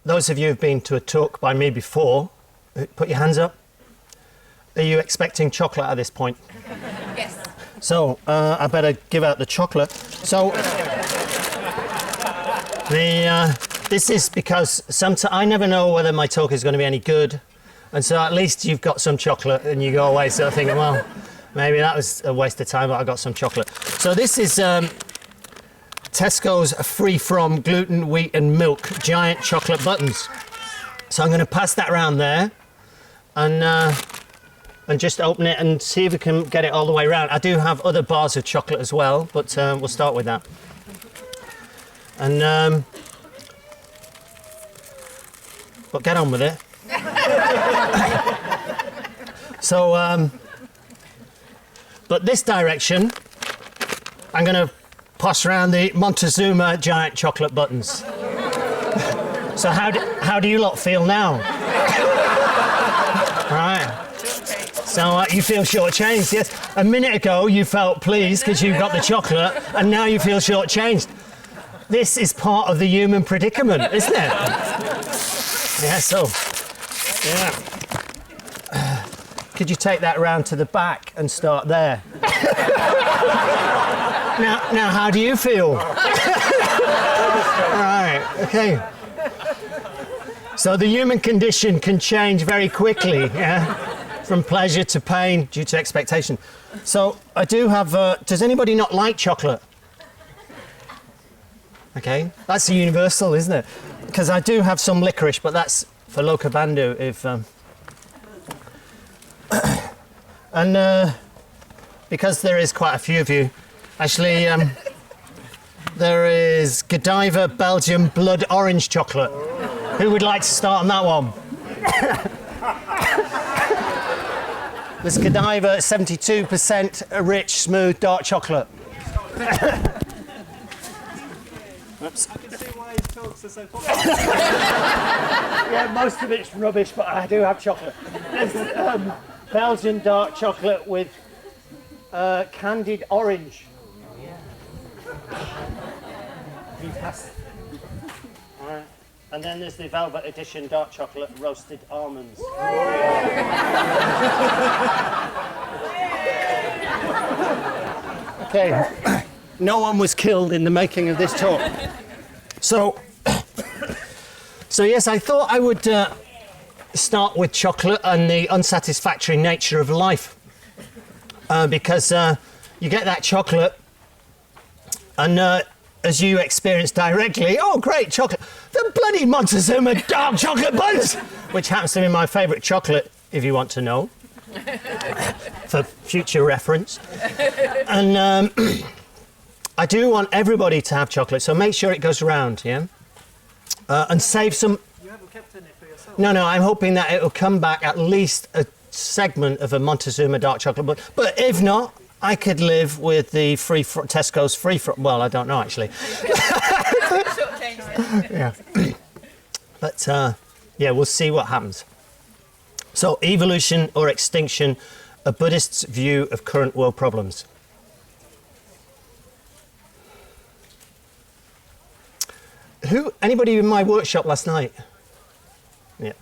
those of you who've been to a talk by me before, put your hands up. Are you expecting chocolate at this point? Yes. So I better give out the chocolate. So this is because I never know whether my talk is going to be any good, and so at least you've got some chocolate and you go away sort of thinking, well, maybe that was a waste of time, but I got some chocolate. So this is Tesco's free from gluten, wheat and milk giant chocolate buttons. So I'm going to pass that around there and just open it and see if we can get it all the way around. I do have other bars of chocolate as well, but we'll start with that. And but get on with it. So, but this direction, I'm going to pass around the Montezuma giant chocolate buttons. So how do you lot feel now? Right. So you feel shortchanged, yes? A minute ago you felt pleased because you got the chocolate, and now you feel shortchanged. This is part of the human predicament, isn't it? Yeah, so, yeah. Could you take that round to the back and start there? Now, how do you feel? All right, okay. So the human condition can change very quickly, yeah? From pleasure to pain due to expectation. So I do have, does anybody not like chocolate? Okay, that's a universal, isn't it? Because I do have some licorice, but that's for Loka Bandhu if... and because there is quite a few of you, actually there is Godiva Belgium Blood Orange Chocolate. Who would like to start on that one? There's Godiva 72% rich, smooth, dark chocolate. Oops. I can see why his talks are so popular. Yeah, most of it's rubbish, but I do have chocolate. There's Belgian dark chocolate with candied orange. You pass. All right. And then there's the Velvet Edition dark chocolate roasted almonds. Okay. No one was killed in the making of this talk. So yes, I thought I would start with chocolate and the unsatisfactory nature of life. Because you get that chocolate and as you experience directly, oh great, chocolate, the bloody Montezuma dark chocolate buns, which happens to be my favourite chocolate, if you want to know, for future reference. And I do want everybody to have chocolate, so make sure it goes around, yeah? And save some... You haven't kept any for yourself? No, I'm hoping that it'll come back at least a segment of a Montezuma dark chocolate, but if not, I could live with the Tesco's free from... Well, I don't know, actually. Yeah. But, yeah, we'll see what happens. So, evolution or extinction, a Buddhist's view of current world problems. Anybody in my workshop last night? Yeah.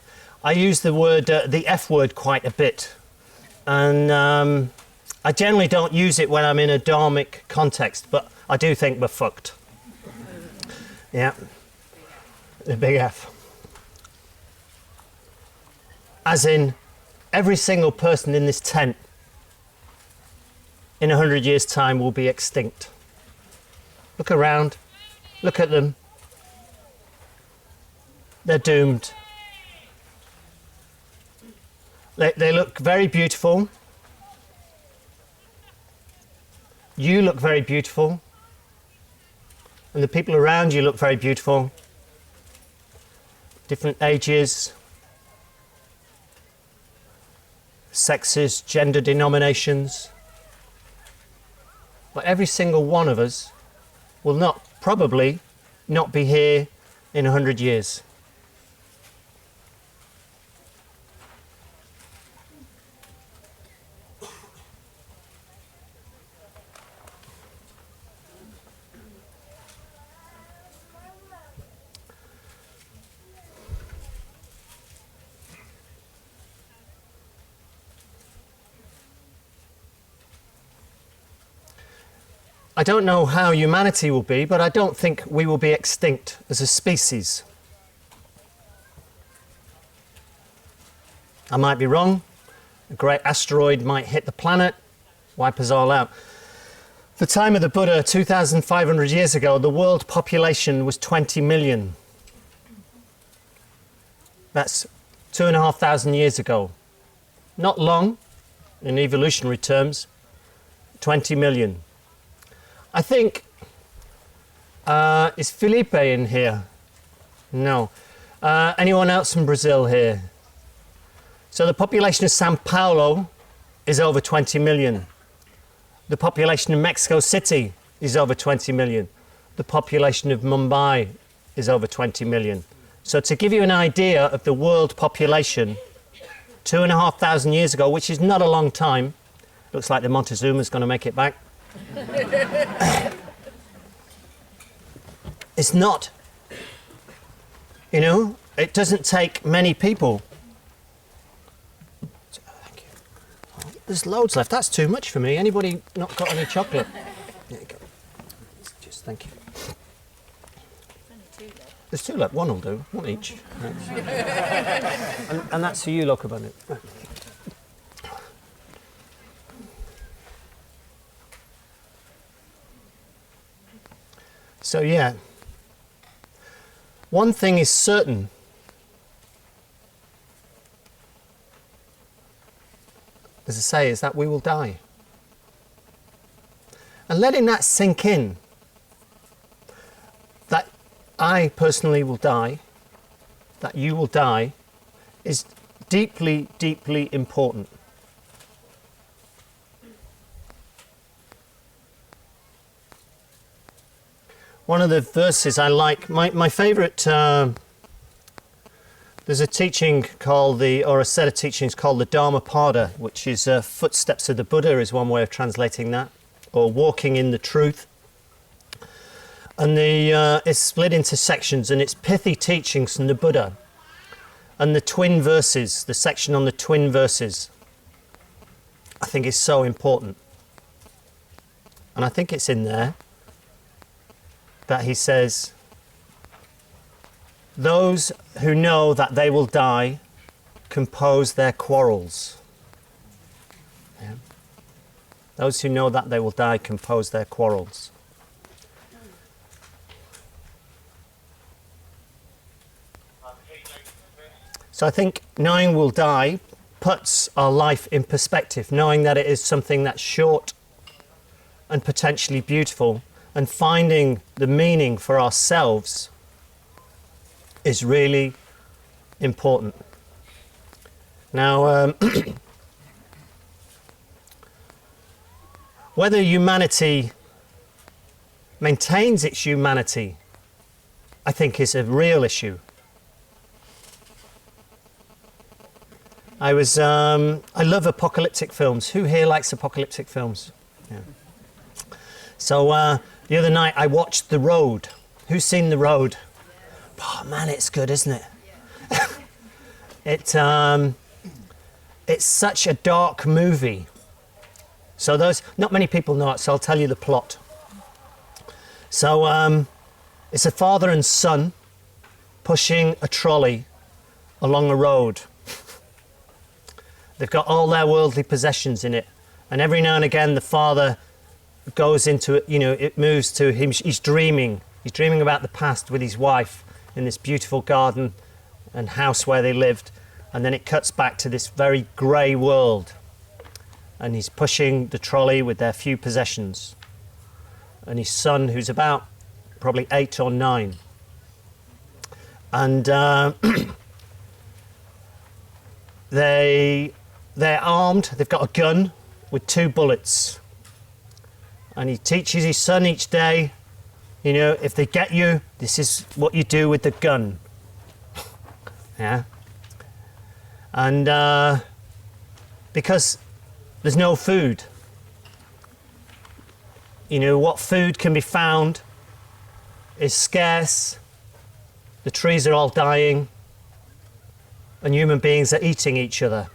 I used the word, the F word quite a bit. And I generally don't use it when I'm in a dharmic context, but I do think we're fucked. Yeah. The big F. As in, every single person in this tent in 100 years' time will be extinct. Look around. Look at them. They're doomed. They look very beautiful. You look very beautiful. And the people around you look very beautiful. Different ages, sexes, gender denominations. But every single one of us will probably not be here in 100 years. I don't know how humanity will be, but I don't think we will be extinct as a species. I might be wrong. A great asteroid might hit the planet, wipe us all out. The time of the Buddha, 2,500 years ago, the world population was 20 million. That's 2,500 years ago. Not long, in evolutionary terms, 20 million. I think, is Felipe in here? No. Anyone else from Brazil here? So the population of Sao Paulo is over 20 million. The population of Mexico City is over 20 million. The population of Mumbai is over 20 million. So to give you an idea of the world population, 2,500 years ago, which is not a long time, looks like the Montezuma's going to make it back. It's not. You know, it doesn't take many people. Thank you. Oh, there's loads left. That's too much for me. Anybody not got any chocolate? There you go. Just thank you. There's two left. One will do. One each. And that's for you, Lokabunit. So yeah, one thing is certain. As I say, is that we will die. And letting that sink in, that I personally will die, that you will die, is deeply, deeply important. One of the verses I like, my favourite, there's a teaching called or a set of teachings called the Dharma Parlour, which is Footsteps of the Buddha is one way of translating that, or Walking in the Truth. And it's split into sections, and it's pithy teachings from the Buddha. And the twin verses, the section on the twin verses, I think is so important. And I think it's in there that he says, those who know that they will die compose their quarrels. Yeah. Those who know that they will die compose their quarrels. So I think knowing we'll die puts our life in perspective, knowing that it is something that's short and potentially beautiful, and finding the meaning for ourselves is really important. Now, whether humanity maintains its humanity, I think is a real issue. I love apocalyptic films. Who here likes apocalyptic films? Yeah. So the other night I watched The Road. Who's seen The Road? Oh man, it's good, isn't it? It's such a dark movie. So not many people know it, so I'll tell you the plot. So it's a father and son pushing a trolley along a road. They've got all their worldly possessions in it, and every now and again the father goes into it, it moves to him. He's dreaming about the past with his wife in this beautiful garden and house where they lived, and then it cuts back to this very grey world, and he's pushing the trolley with their few possessions, and his son, who's about probably 8 or 9, and they're armed. They've got a gun with 2 bullets. And he teaches his son each day, if they get you, this is what you do with the gun. Yeah. And because there's no food, what food can be found is scarce. The trees are all dying, and human beings are eating each other.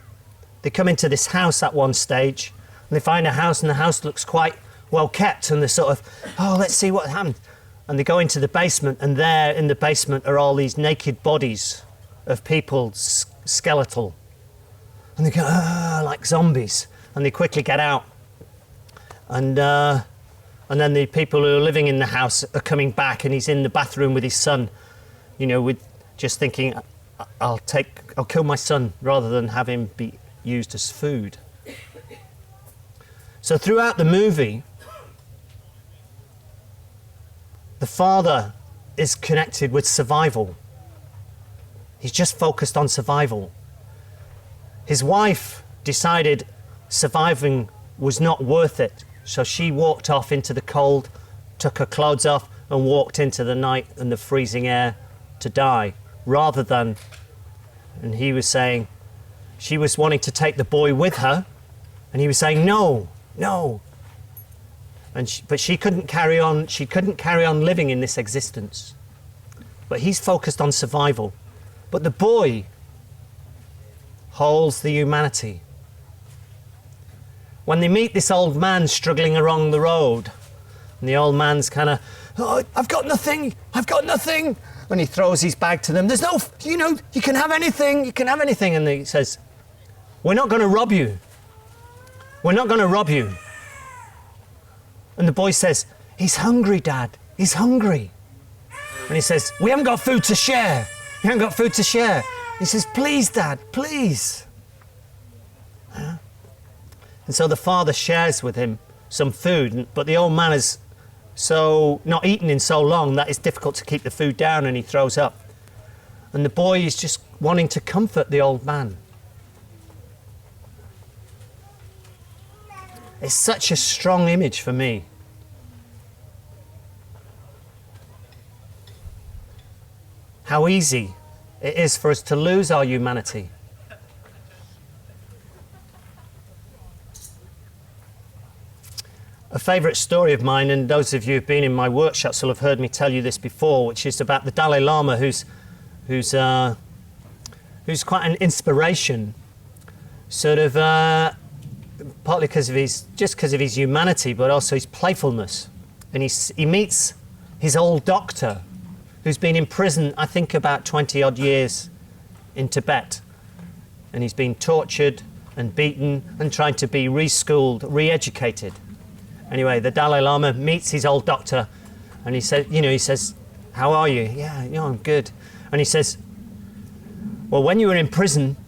They come into this house at one stage, and they find a house, and the house looks quite well kept, and they're sort of, oh, let's see what happened. And they go into the basement, and there in the basement are all these naked bodies of people, skeletal. And they go, like zombies. And they quickly get out. And then the people who are living in the house are coming back, and he's in the bathroom with his son, you know, with just thinking, I'll kill my son rather than have him be used as food. So throughout the movie, the father is connected with survival. He's just focused on survival. His wife decided surviving was not worth it, so she walked off into the cold, took her clothes off, and walked into the night and the freezing air to die, rather than, and he was saying, she was wanting to take the boy with her, and he was saying, no. But she couldn't carry on living in this existence. But he's focused on survival. But the boy holds the humanity. When they meet this old man struggling along the road, and the old man's kind of, oh, I've got nothing. And he throws his bag to them. There's no, you can have anything. And he says, we're not going to rob you. And the boy says, he's hungry, Dad. He's hungry. And he says, we haven't got food to share. He says, please, Dad, please. Yeah. And so the father shares with him some food, but the old man is so not eaten in so long that it's difficult to keep the food down, and he throws up. And the boy is just wanting to comfort the old man. It's such a strong image for me. How easy it is for us to lose our humanity. A favourite story of mine, and those of you who've been in my workshops will have heard me tell you this before, which is about the Dalai Lama, who's quite an inspiration, sort of partly because of his humanity, but also his playfulness. And he meets his old doctor, who's been in prison, I think, about 20 odd years in Tibet. And he's been tortured and beaten and tried to be reschooled, re-educated. Anyway, the Dalai Lama meets his old doctor, and he says, how are you? Yeah, I'm good. And he says, well, when you were in prison,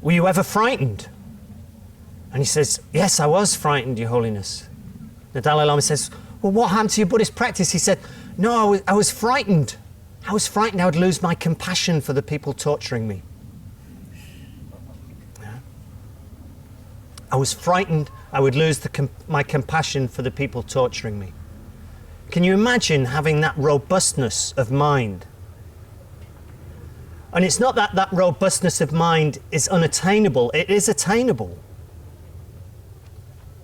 were you ever frightened? And he says, yes, I was frightened, Your Holiness. The Dalai Lama says, well, what happened to your Buddhist practice? He said, no, I was frightened. I would lose my compassion for the people torturing me. Yeah. I was frightened I would lose my compassion for the people torturing me. Can you imagine having that robustness of mind? And it's not that robustness of mind is unattainable. It is attainable.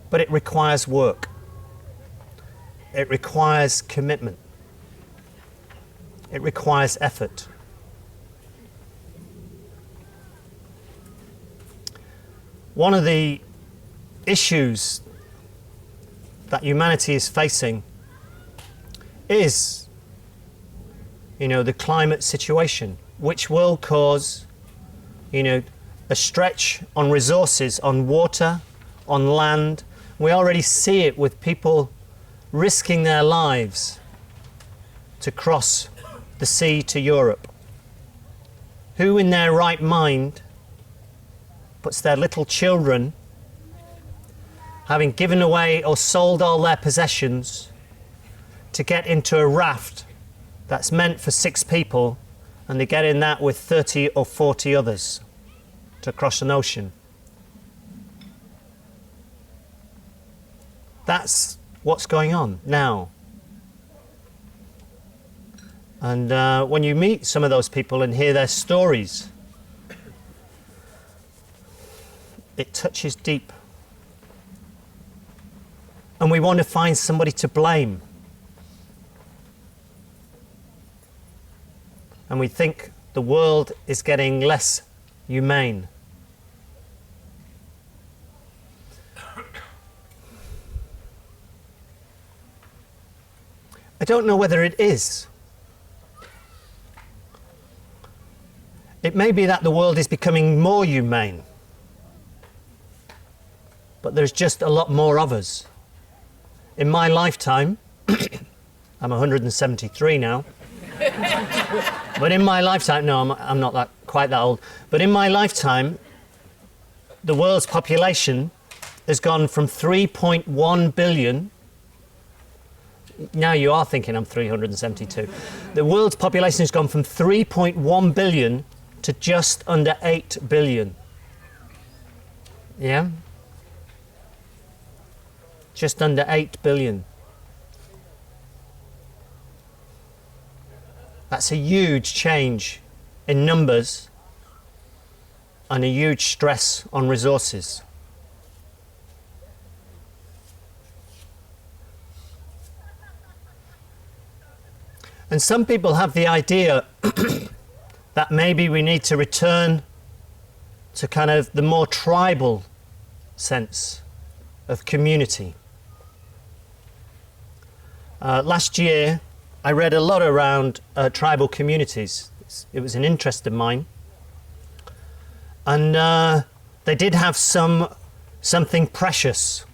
But it requires work. It requires commitment. It requires effort. One of the issues that humanity is facing is, the climate situation, which will cause, a stretch on resources, on water, on land. We already see it with people risking their lives to cross the sea to Europe. Who in their right mind puts their little children, having given away or sold all their possessions, to get into a raft that's meant for 6 people, and they get in that with 30 or 40 others to cross an ocean? That's what's going on now. And when you meet some of those people and hear their stories, it touches deep. And we want to find somebody to blame. And we think the world is getting less humane. I don't know whether it is. It may be that the world is becoming more humane, but there's just a lot more of us. In my lifetime, I'm 173 now, but in my lifetime, no, I'm not quite that old, but in my lifetime, the world's population has gone from 3.1 billion. Now you are thinking I'm 372. The world's population has gone from 3.1 billion to just under 8 billion. Yeah? Just under 8 billion. That's a huge change in numbers and a huge stress on resources. And some people have the idea that maybe we need to return to kind of the more tribal sense of community. Last year, I read a lot around tribal communities. It was an interest of mine. And they did have something precious.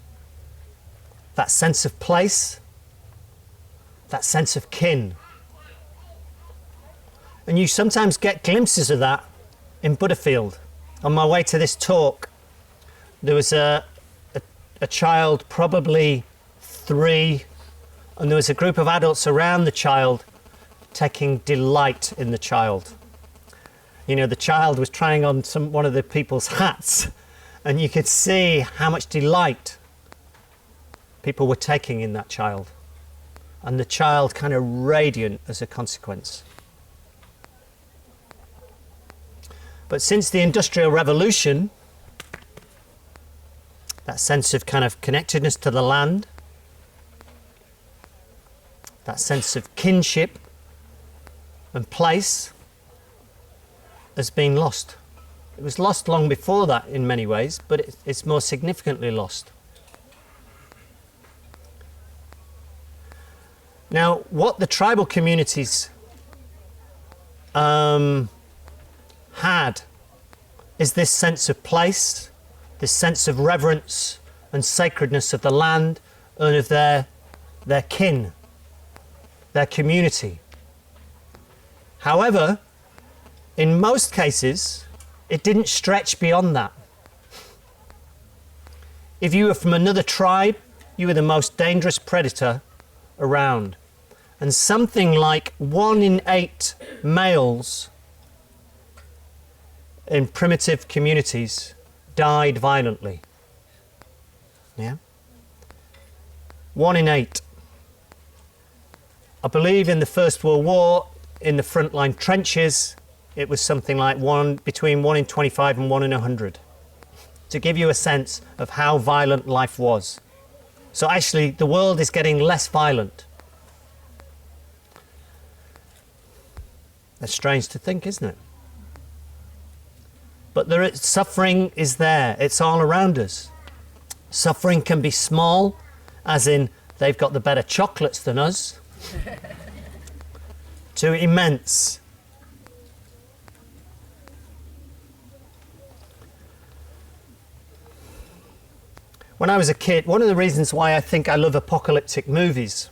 That sense of place, that sense of kin. And you sometimes get glimpses of that in Buddhafield. On my way to this talk, there was a child, probably 3, and there was a group of adults around the child taking delight in the child. You know, the child was trying on one of the people's hats, and you could see how much delight people were taking in that child. And the child kind of radiant as a consequence. But since the Industrial Revolution, that sense of kind of connectedness to the land, that sense of kinship and place has been lost. It was lost long before that in many ways, but it's more significantly lost. Now, what the tribal communities had is this sense of place, this sense of reverence and sacredness of the land and of their kin, their community. However, in most cases, it didn't stretch beyond that. If you were from another tribe, you were the most dangerous predator around. And something like 1 in 8 males in primitive communities died violently. Yeah? 1 in 8. I believe in the First World War, in the frontline trenches, it was something like between 1 in 25 and 1 in 100. To give you a sense of how violent life was. So actually, the world is getting less violent. That's strange to think, isn't it? But suffering is there. It's all around us. Suffering can be small, as in they've got the better chocolates than us, to immense. When I was a kid, one of the reasons why I think I love apocalyptic movies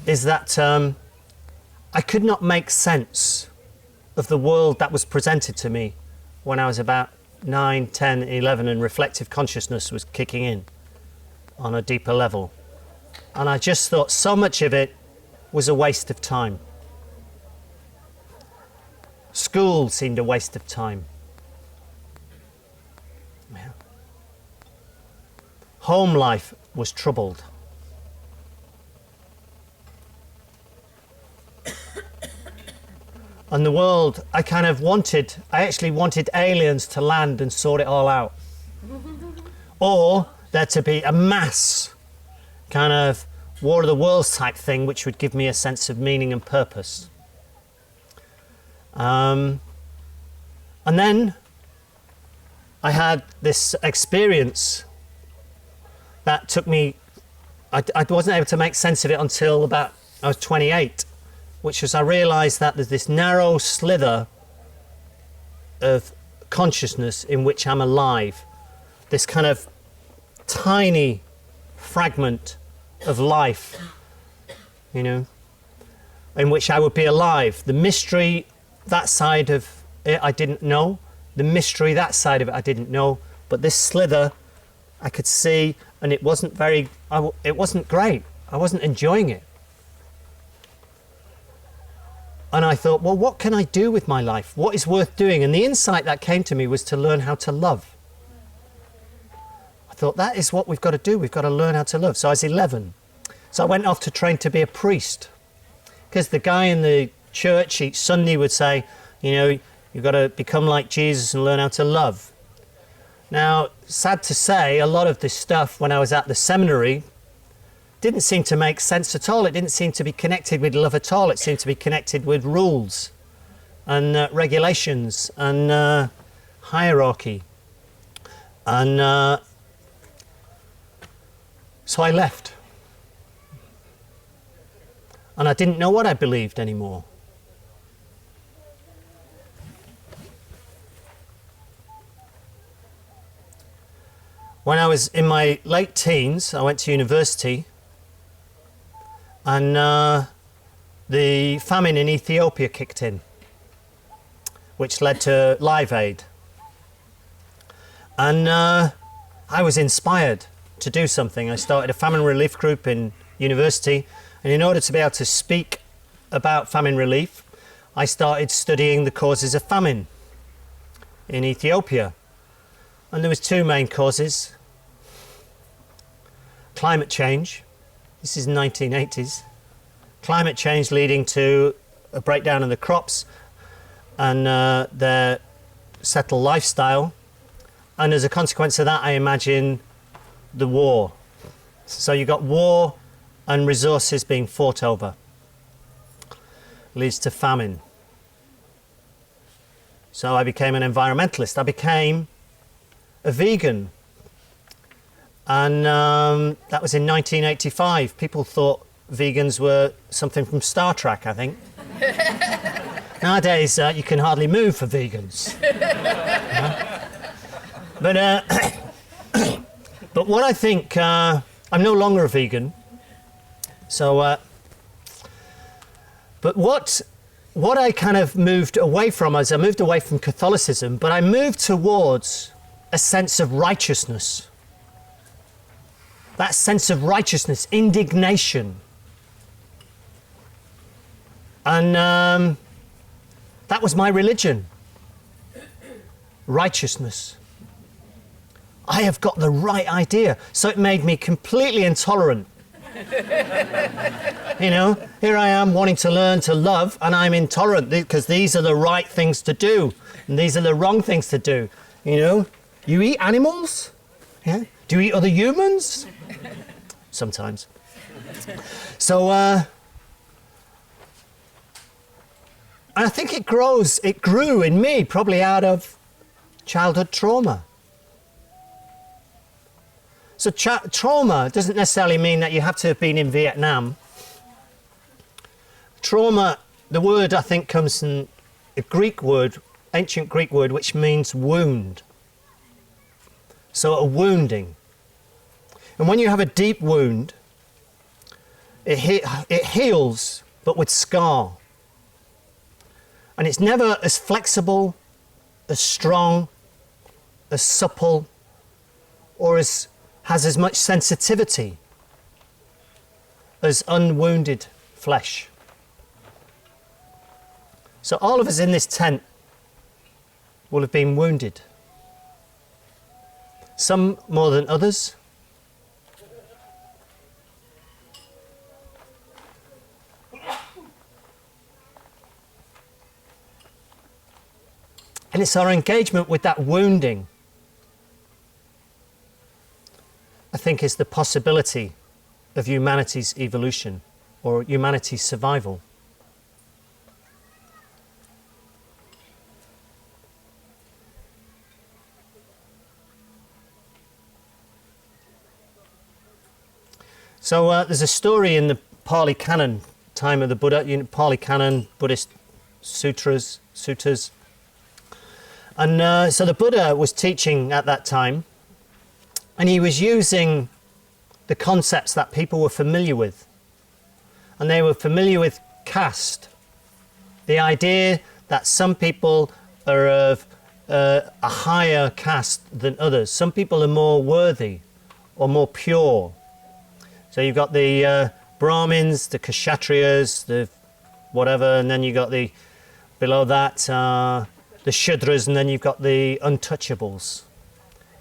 is that I could not make sense of the world that was presented to me when I was about 9, 10, 11 and reflective consciousness was kicking in on a deeper level. And I just thought so much of it was a waste of time. School seemed a waste of time. Yeah. Home life was troubled. And the world, I actually wanted aliens to land and sort it all out. Or there to be a mass kind of War of the Worlds type thing, which would give me a sense of meaning and purpose. And then I had this experience that took me, I wasn't able to make sense of it until about I was 28, which was I realised that there's this narrow slither of consciousness in which I'm alive, this kind of tiny fragment of life, you know, in which I would be alive. The mystery, that side of it, I didn't know. The mystery, that side of it, I didn't know. But this slither, I could see, and it wasn't very, it wasn't great. I wasn't enjoying it. And I thought, well, what can I do with my life? What is worth doing? And the insight that came to me was to learn how to love. I thought, that is what we've got to do. We've got to learn how to love. So I was 11. So I went off to train to be a priest. Because the guy in the church each Sunday would say, you know, you've got to become like Jesus and learn how to love. Now, sad to say, a lot of this stuff when I was at the seminary didn't seem to make sense at all. It didn't seem to be connected with love at all. It seemed to be connected with rules and regulations and hierarchy. And so I left. And I didn't know what I believed anymore. When I was in my late teens, I went to university, and the famine in Ethiopia kicked in, which led to Live Aid. And I was inspired to do something. I started a famine relief group in university, and in order to be able to speak about famine relief, I started studying the causes of famine in Ethiopia. And there was two main causes. Climate change, this is 1980s. Climate change leading to a breakdown in the crops and their settled lifestyle. And as a consequence of that, I imagine the war. So you got war and resources being fought over. Leads to famine. So I became an environmentalist. I became a vegan. And that was in 1985. People thought vegans were something from Star Trek, I think. Nowadays, you can hardly move for vegans. Yeah? But what I think, I'm no longer a vegan. So, but what I kind of moved away from is I moved away from Catholicism, but I moved towards a sense of righteousness. That sense of righteousness, indignation. And that was my religion. Righteousness. I have got the right idea. So it made me completely intolerant. You know, here I am wanting to learn to love, and I'm intolerant because these are the right things to do, and these are the wrong things to do. You know, you eat animals? Yeah? Do you eat other humans? Sometimes. So, I think it grew in me probably out of childhood trauma. So trauma doesn't necessarily mean that you have to have been in Vietnam. Trauma, the word I think comes from a Greek word, ancient Greek word, which means wound. So a wounding. And when you have a deep wound, it heals, but with scar. And it's never as flexible, as strong, as supple, or has as much sensitivity as unwounded flesh. So all of us in this tent will have been wounded. Some more than others. And it's our engagement with that wounding, I think, is the possibility of humanity's evolution or humanity's survival. So there's a story in the Pali Canon, time of the Buddha, Pali Canon, Buddhist sutras. And so the Buddha was teaching at that time, and he was using the concepts that people were familiar with. And they were familiar with caste, the idea that some people are of a higher caste than others. Some people are more worthy or more pure. So you've got the Brahmins, the Kshatriyas, the whatever, and then you've got the, below that, the Shudras, and then you've got the untouchables,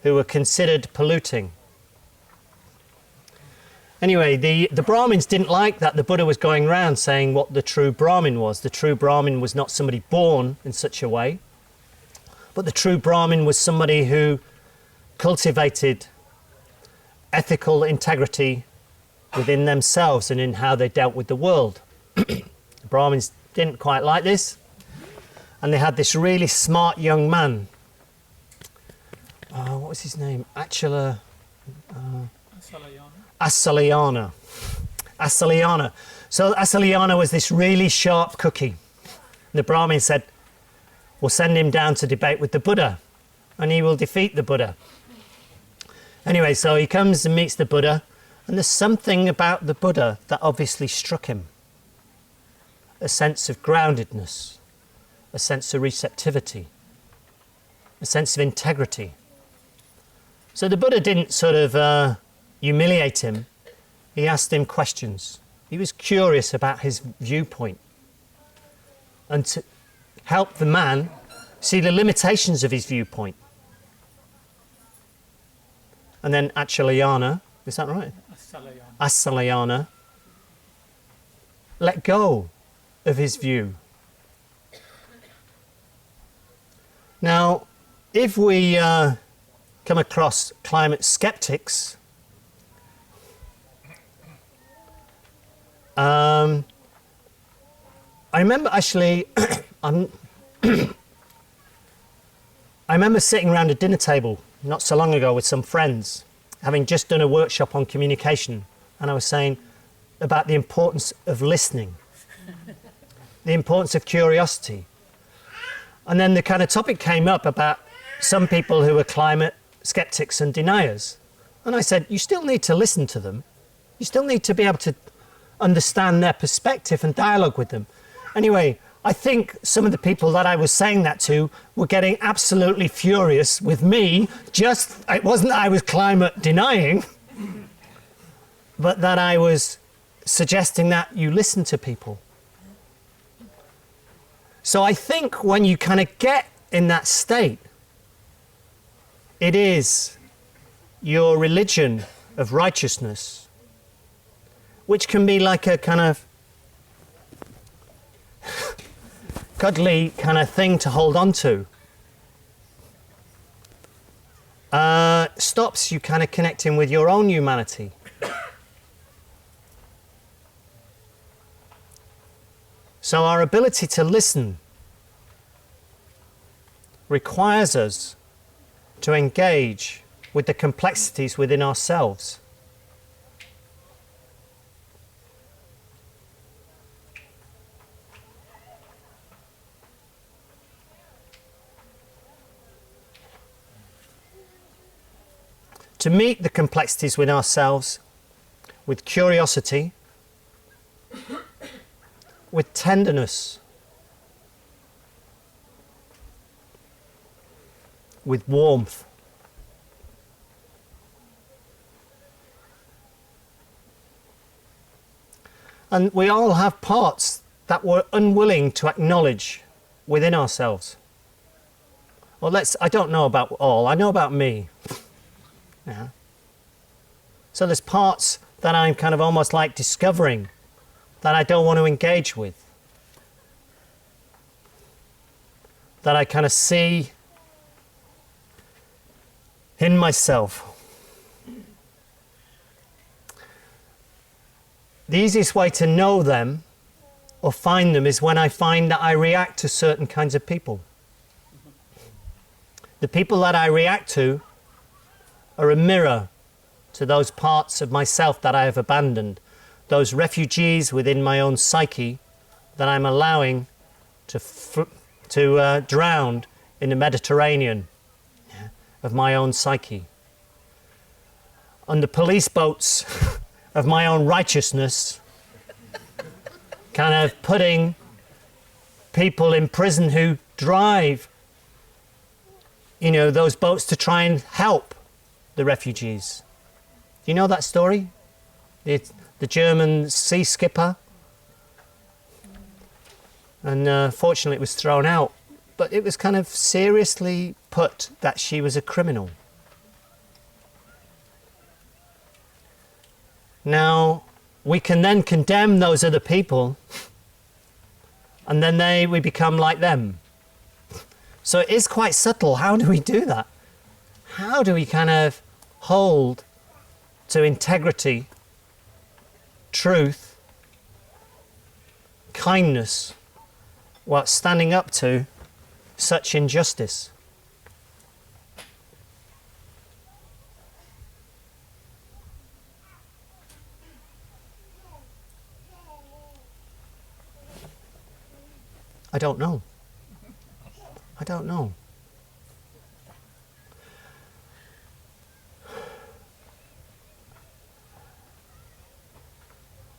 who were considered polluting. Anyway, the Brahmins didn't like that the Buddha was going around saying what the true Brahmin was. The true Brahmin was not somebody born in such a way, but the true Brahmin was somebody who cultivated ethical integrity within themselves and in how they dealt with the world. The Brahmins didn't quite like this, and they had this really smart young man. What was his name? Asalayana. So Asalayana was this really sharp cookie. The Brahmin said, we'll send him down to debate with the Buddha, and he will defeat the Buddha. Anyway, so he comes and meets the Buddha, and there's something about the Buddha that obviously struck him. A sense of groundedness, a sense of receptivity, a sense of integrity. So the Buddha didn't sort of humiliate him. He asked him questions. He was curious about his viewpoint, and to help the man see the limitations of his viewpoint. And then Achalayana, is that right? Asalayana let go of his view. Now, if we come across climate skeptics, I remember actually, I remember sitting around a dinner table not so long ago with some friends, having just done a workshop on communication, and I was saying about the importance of listening, the importance of curiosity. And then the kind of topic came up about some people who are climate skeptics and deniers. And I said, you still need to listen to them. You still need to be able to understand their perspective and dialogue with them. Anyway, I think some of the people that I was saying that to were getting absolutely furious with me. It wasn't that I was climate denying, but that I was suggesting that you listen to people. So I think when you kind of get in that state, it is your religion of righteousness, which can be like a kind of cuddly kind of thing to hold on to, stops you kind of connecting with your own humanity. So our ability to listen requires us to engage with the complexities within ourselves. To meet the complexities within ourselves with curiosity, with tenderness, with warmth. And we all have parts that we're unwilling to acknowledge within ourselves. Well, I don't know about all, I know about me. Yeah. So there's parts that I'm kind of almost like discovering that I don't want to engage with, that I kind of see in myself. The easiest way to know them or find them is when I find that I react to certain kinds of people. The people that I react to are a mirror to those parts of myself that I have abandoned, those refugees within my own psyche that I'm allowing to drown in the Mediterranean of my own psyche. On the police boats of my own righteousness, kind of putting people in prison who drive, those boats to try and help the refugees. Do you know that story? The German sea skipper? And fortunately it was thrown out. But it was kind of seriously put that she was a criminal. Now, we can then condemn those other people, and then we become like them. So it is quite subtle. How do we do that? How do we kind of hold to integrity, truth, kindness, while standing up to such injustice? I don't know. I don't know.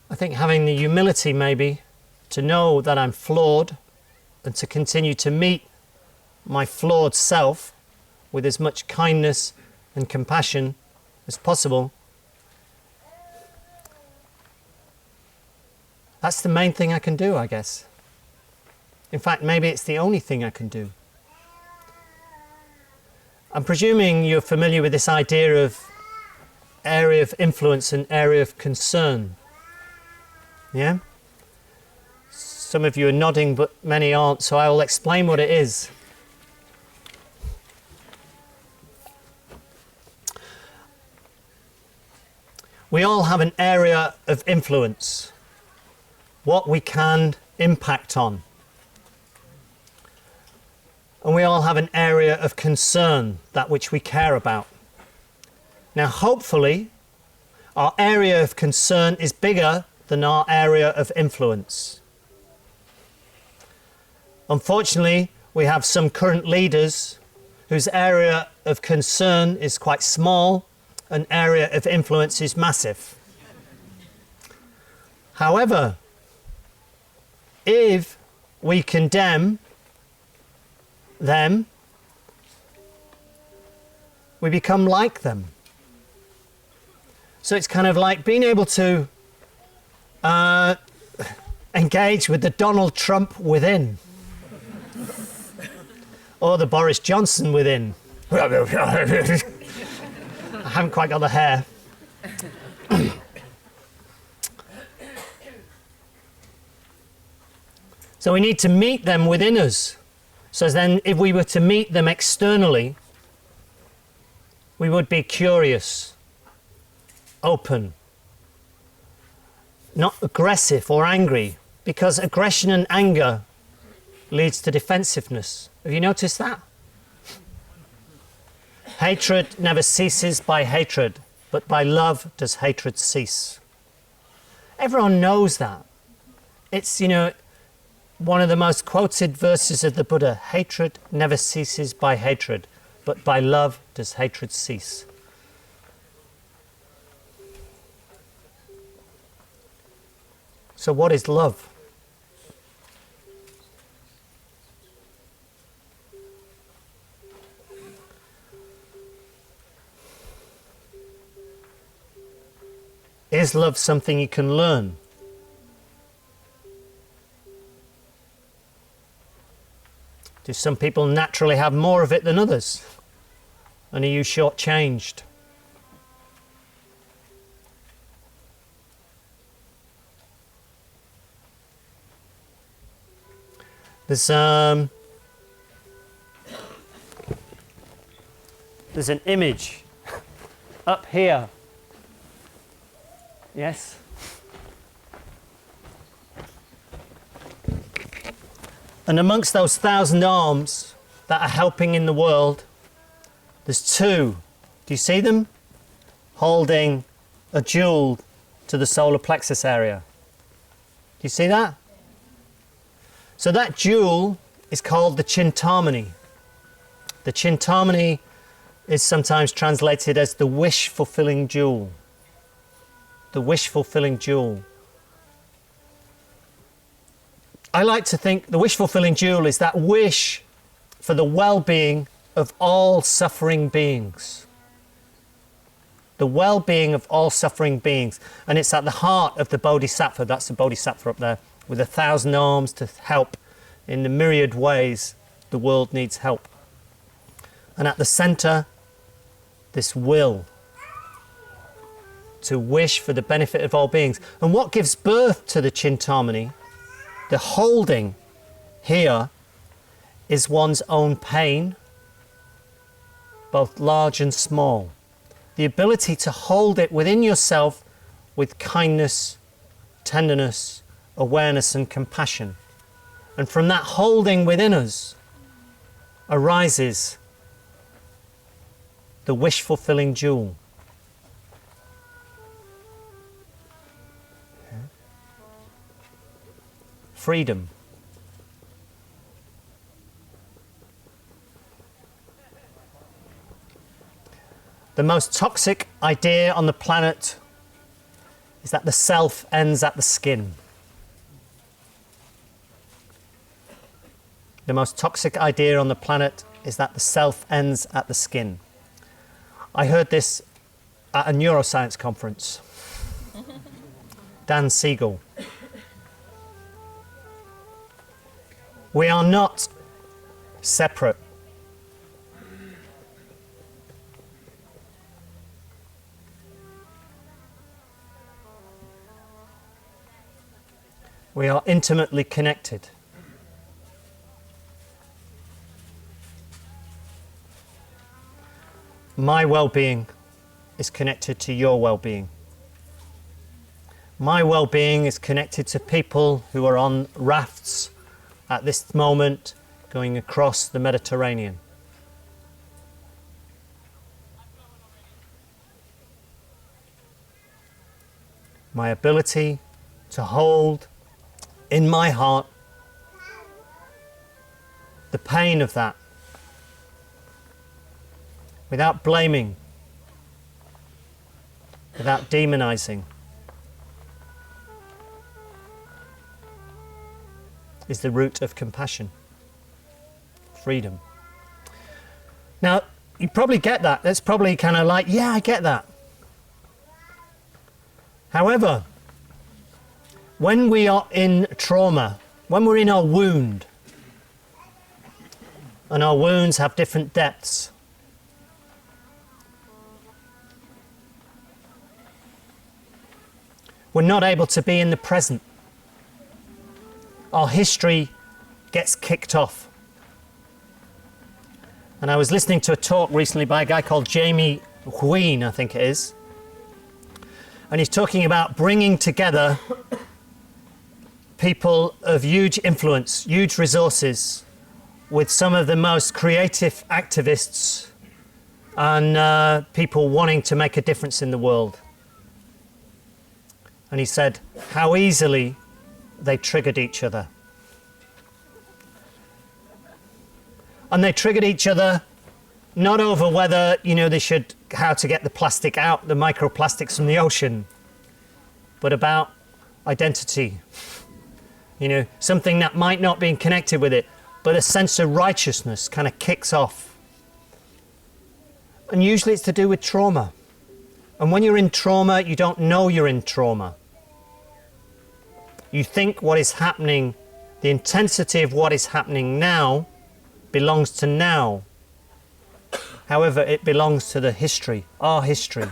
I think having the humility maybe to know that I'm flawed and to continue to meet my flawed self with as much kindness and compassion as possible. That's the main thing I can do, I guess. In fact, maybe it's the only thing I can do. I'm presuming you're familiar with this idea of area of influence and area of concern. Yeah? Some of you are nodding, but many aren't, so I will explain what it is. We all have an area of influence, what we can impact on. And we all have an area of concern, that which we care about. Now, hopefully, our area of concern is bigger than our area of influence. Unfortunately, we have some current leaders whose area of concern is quite small and area of influence is massive. However, if we condemn them, we become like them. So it's kind of like being able to engage with the Donald Trump within, or the Boris Johnson within. I haven't quite got the hair. So we need to meet them within us. So then if we were to meet them externally, we would be curious, open, not aggressive or angry, because aggression and anger leads to defensiveness. Have you noticed that? Hatred never ceases by hatred, but by love does hatred cease. Everyone knows that. It's, one of the most quoted verses of the Buddha. Hatred never ceases by hatred, but by love does hatred cease. So what is love? Is love something you can learn? Do some people naturally have more of it than others? And are you shortchanged? There's an image up here. Yes? And amongst those 1,000 arms that are helping in the world, there's two. Do you see them? holding a jewel to the solar plexus area. Do you see that? So that jewel is called the Chintamani. The Chintamani is sometimes translated as the wish-fulfilling jewel. The wish-fulfilling jewel. I like to think the wish-fulfilling jewel is that wish for the well-being of all suffering beings. The well-being of all suffering beings. And it's at the heart of the Bodhisattva. That's the Bodhisattva up there, with 1,000 arms to help in the myriad ways the world needs help. And at the center, this will to wish for the benefit of all beings. And what gives birth to the Chintamani, the holding here, is one's own pain, both large and small. The ability to hold it within yourself with kindness, tenderness, awareness and compassion. And from that holding within us arises the wish-fulfilling jewel. Freedom. The most toxic idea on the planet is that the self ends at the skin. The most toxic idea on the planet is that the self ends at the skin. I heard this at a neuroscience conference. Dan Siegel. We are not separate. We are intimately connected. My well-being is connected to your well-being. My well-being is connected to people who are on rafts at this moment going across the Mediterranean. My ability to hold in my heart the pain of that without blaming, without demonizing, is the root of compassion, freedom. Now, you probably get that. That's probably kind of like, yeah, I get that. However, when we are in trauma, when we're in our wound, and our wounds have different depths, we're not able to be in the present. Our history gets kicked off. And I was listening to a talk recently by a guy called Jamie Huyn, I think it is. And he's talking about bringing together people of huge influence, huge resources, with some of the most creative activists and people wanting to make a difference in the world. And he said how easily they triggered each other. And they triggered each other not over whether, they should, how to get the plastic out, the microplastics from the ocean, but about identity. Something that might not be connected with it, but a sense of righteousness kind of kicks off. And usually it's to do with trauma. And when you're in trauma, you don't know you're in trauma. You think what is happening, the intensity of what is happening now, belongs to now. However, it belongs to the history, our history.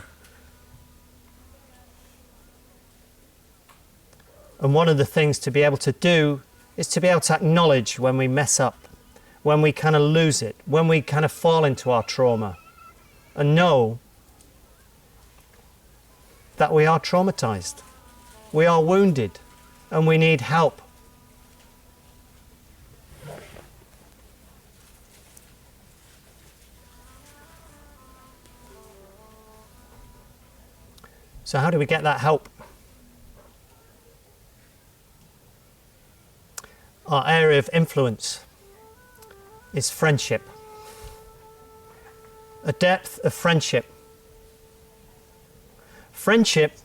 And one of the things to be able to do is to be able to acknowledge when we mess up, when we kind of lose it, when we kind of fall into our trauma, and know that we are traumatized, we are wounded, and we need help. So how do we get that help? Our area of influence is friendship. A depth of friendship. Friendship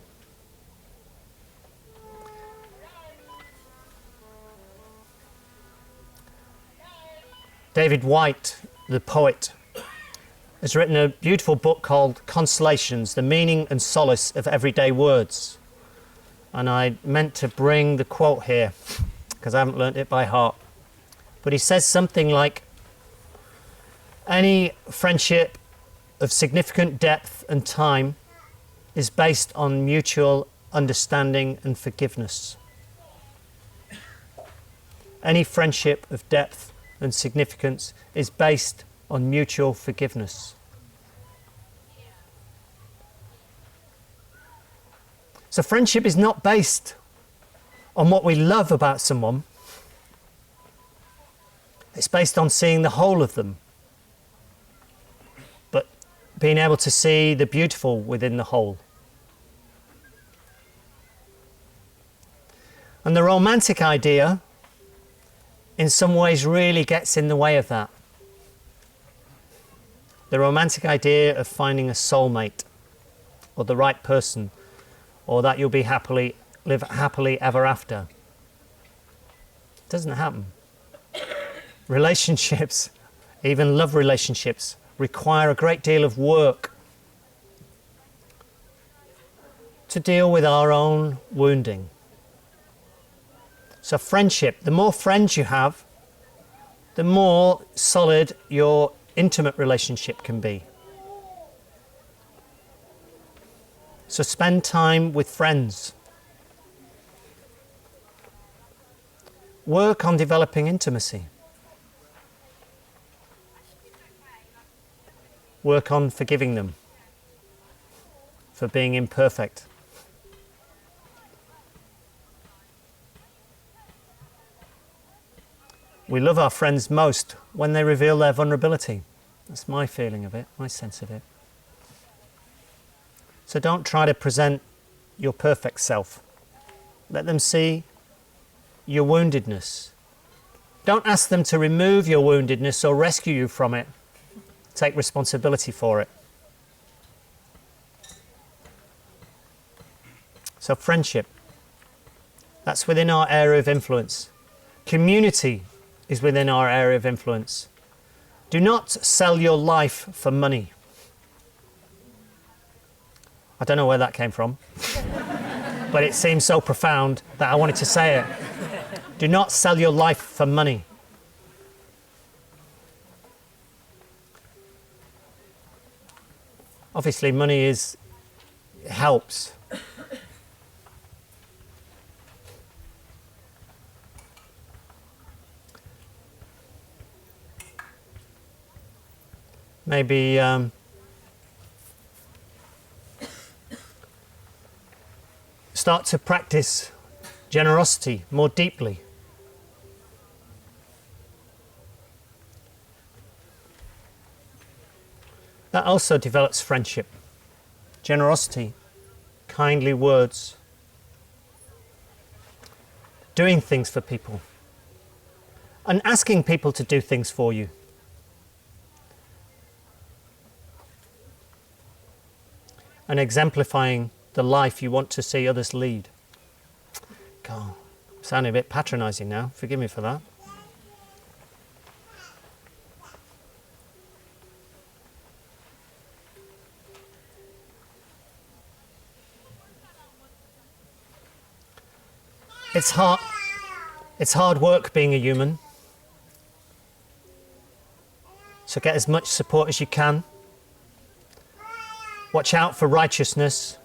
David White, the poet, has written a beautiful book called Consolations, the Meaning and Solace of Everyday Words. And I meant to bring the quote here, because I haven't learnt it by heart. But he says something like, any friendship of significant depth and time is based on mutual understanding and forgiveness. Any friendship of depth and significance is based on mutual forgiveness. So friendship is not based on what we love about someone. It's based on seeing the whole of them, but being able to see the beautiful within the whole. And the romantic idea in some ways really gets in the way of that. The romantic idea of finding a soulmate or the right person, or that you'll live happily ever after. It doesn't happen. Relationships, even love relationships, require a great deal of work to deal with our own wounding. So friendship, the more friends you have, the more solid your intimate relationship can be. So spend time with friends. Work on developing intimacy. Work on forgiving them for being imperfect. We love our friends most when they reveal their vulnerability. That's my feeling of it, my sense of it. So don't try to present your perfect self. Let them see your woundedness. Don't ask them to remove your woundedness or rescue you from it. Take responsibility for it. So friendship, that's within our area of influence. Community is within our area of influence. Do not sell your life for money. I don't know where that came from, but it seems so profound that I wanted to say it. Do not sell your life for money. Obviously, money helps. Maybe start to practice generosity more deeply. That also develops friendship. Generosity, kindly words, doing things for people, and asking people to do things for you. And exemplifying the life you want to see others lead. God, I'm sounding a bit patronising now. Forgive me for that. It's hard work being a human. So get as much support as you can. Watch out for righteousness.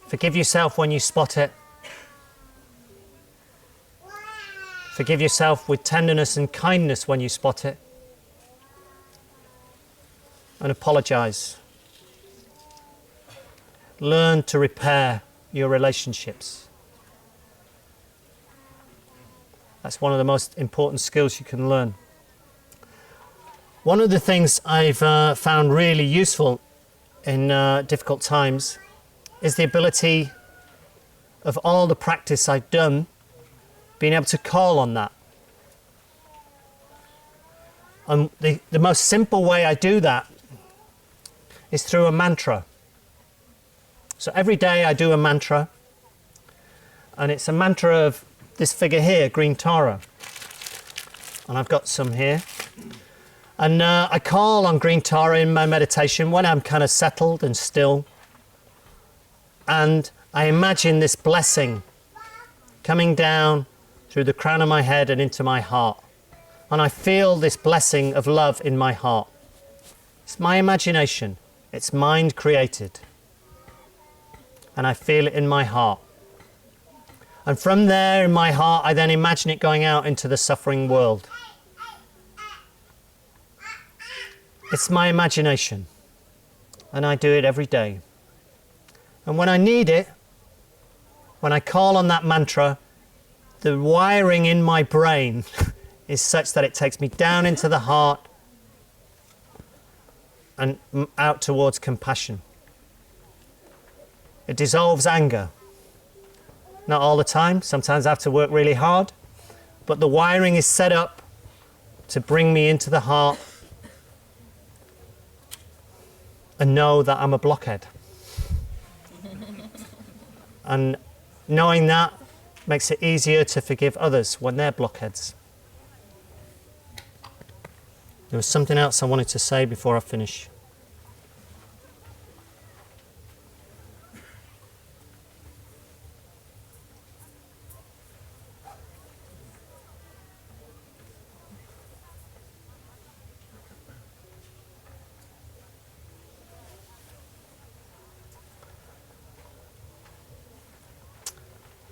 Forgive yourself when you spot it. Forgive yourself with tenderness and kindness when you spot it. And apologize. Learn to repair your relationships. That's one of the most important skills you can learn. One of the things I've found really useful in difficult times is the ability of all the practice I've done, being able to call on that. And the most simple way I do that is through a mantra. So every day I do a mantra, and it's a mantra of this figure here, green Tara. And I've got some here. And I call on green Tara in my meditation when I'm kind of settled and still. And I imagine this blessing coming down through the crown of my head and into my heart. And I feel this blessing of love in my heart. It's my imagination. It's mind created. And I feel it in my heart. And from there in my heart, I then imagine it going out into the suffering world. It's my imagination. And I do it every day. And when I need it, when I call on that mantra, the wiring in my brain is such that it takes me down into the heart and out towards compassion. It dissolves anger. Not all the time. Sometimes I have to work really hard. But the wiring is set up to bring me into the heart and know that I'm a blockhead. And knowing that makes it easier to forgive others when they're blockheads. There was something else I wanted to say before I finish.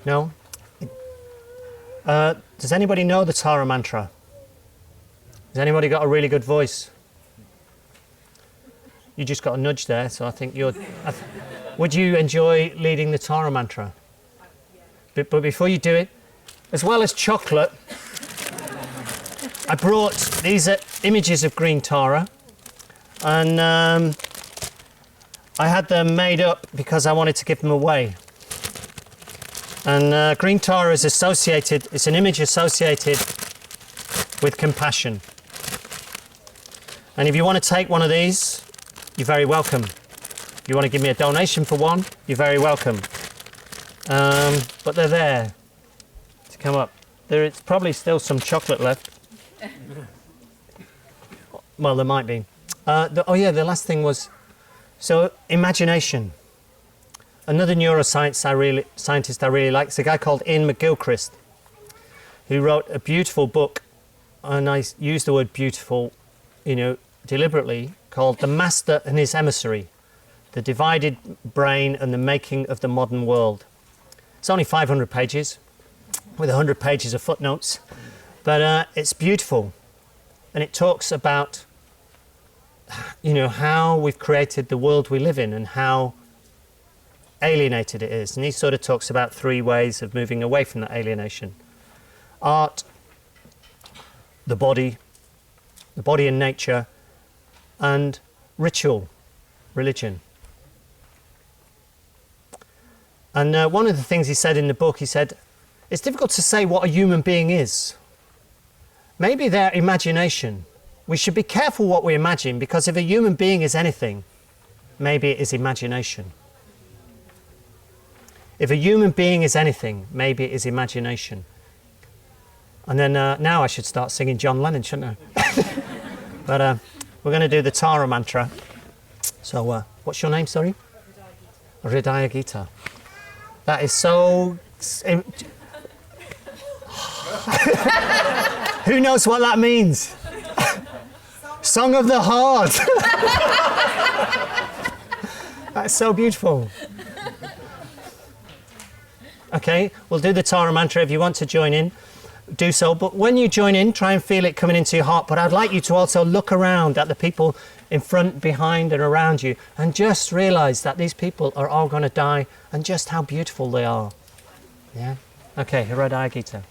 No? Does anybody know the Tara mantra? Has anybody got a really good voice? You just got a nudge there, so I think you're... would you enjoy leading the Tara mantra? But before you do it, as well as chocolate, I brought these images of green Tara, and I had them made up because I wanted to give them away. And green Tara is associated, it's an image associated with compassion. And if you want to take one of these, you're very welcome. If you want to give me a donation for one, you're very welcome. But they're there to come up. There's probably still some chocolate left. Well, there might be. Oh yeah, the last thing was, so imagination. Another neuroscientist scientist I really like is a guy called Ian McGilchrist, who wrote a beautiful book, and I use the word beautiful, deliberately, called The Master and His Emissary, The Divided Brain and the Making of the Modern World. It's only 500 pages, with 100 pages of footnotes, but it's beautiful, and it talks about, how we've created the world we live in and how alienated it is. And he sort of talks about 3 ways of moving away from that alienation. Art, the body and nature, and ritual, religion. And one of the things he said in the book, he said, it's difficult to say what a human being is. Maybe their imagination. We should be careful what we imagine, because if a human being is anything, maybe it is imagination. If a human being is anything, maybe it is imagination. And then now I should start singing John Lennon, shouldn't I? But we're going to do the Tara mantra. So what's your name, sorry? Hridaya Gita. That is so... Who knows what that means? Song of the heart. That's so beautiful. Okay, we'll do the Tara mantra. If you want to join in, do so. But when you join in, try and feel it coming into your heart. But I'd like you to also look around at the people in front, behind and around you, and just realise that these people are all going to die, and just how beautiful they are. Yeah? Okay, Hridaya Gita.